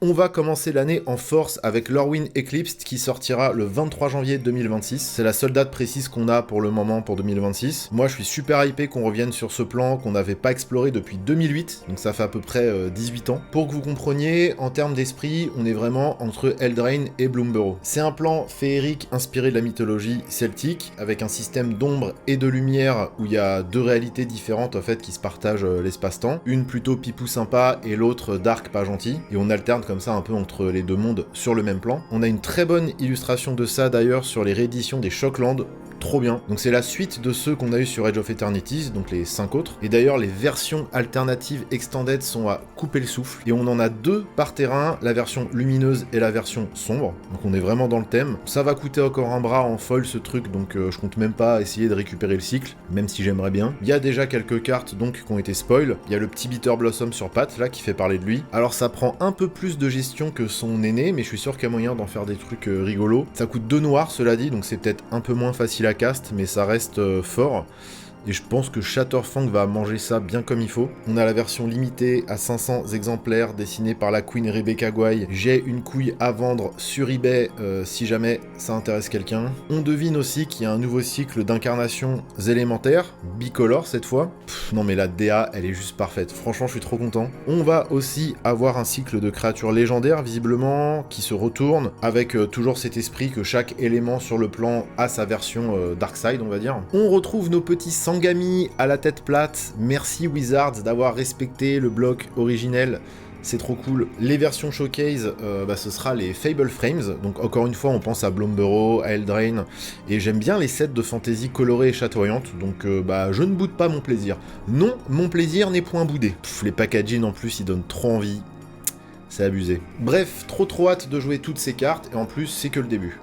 On va commencer l'année en force avec Lorwyn Eclipsed qui sortira le 23 janvier 2026. C'est la seule date précise qu'on a pour le moment pour 2026. Moi je suis super hypé qu'on revienne sur ce plan qu'on n'avait pas exploré depuis 2008, donc ça fait à peu près 18 ans. Pour que vous compreniez, en termes d'esprit, on est vraiment entre Eldraine et Bloomburrow. C'est un plan féerique inspiré de la mythologie celtique, avec un système d'ombre et de lumière où il y a deux réalités différentes en fait qui se partagent l'espace-temps. Une plutôt pipou sympa et l'autre dark pas gentil, et on alterne comme ça un peu entre les deux mondes sur le même plan. On a une très bonne illustration de ça d'ailleurs sur les rééditions des Shockland, trop bien. Donc c'est la suite de ceux qu'on a eu sur Age of Eternities, donc les 5 autres. Et d'ailleurs les versions alternatives extended sont à couper le souffle, et on en a deux par terrain, la version lumineuse et la version sombre, donc on est vraiment dans le thème. Ça va coûter encore un bras en foil ce truc, donc je compte même pas essayer de récupérer le cycle, même si j'aimerais bien. Il y a déjà quelques cartes donc qui ont été spoil, il y a le petit Bitter Blossom sur patte là qui fait parler de lui. Alors ça prend un peu plus de gestion que son aîné, mais je suis sûr qu'il y a moyen d'en faire des trucs rigolos. Ça coûte 2 noirs cela dit, donc c'est peut-être un peu moins facile à cast, mais ça reste fort. Et je pense que Shatterfang va manger ça bien comme il faut. On a la version limitée à 500 exemplaires dessinée par la Queen Rebecca Guay. J'ai une couille à vendre sur eBay si jamais ça intéresse quelqu'un. On devine aussi qu'il y a un nouveau cycle d'incarnations élémentaires, bicolore cette fois. Non mais la DA elle est juste parfaite, franchement je suis trop content. On va aussi avoir un cycle de créatures légendaires visiblement qui se retourne avec toujours cet esprit que chaque élément sur le plan a sa version Darkside on va dire. On retrouve nos petits Sangami à la tête plate, merci Wizards d'avoir respecté le bloc originel, c'est trop cool. Les versions showcase, ce sera les Fable Frames, donc encore une fois on pense à Bloomburrow, à Eldraine, et j'aime bien les sets de fantasy colorées et chatoyantes, donc je ne boude pas mon plaisir. Non, mon plaisir n'est point boudé. Les packaging en plus ils donnent trop envie, c'est abusé. Bref, trop hâte de jouer toutes ces cartes, et en plus c'est que le début.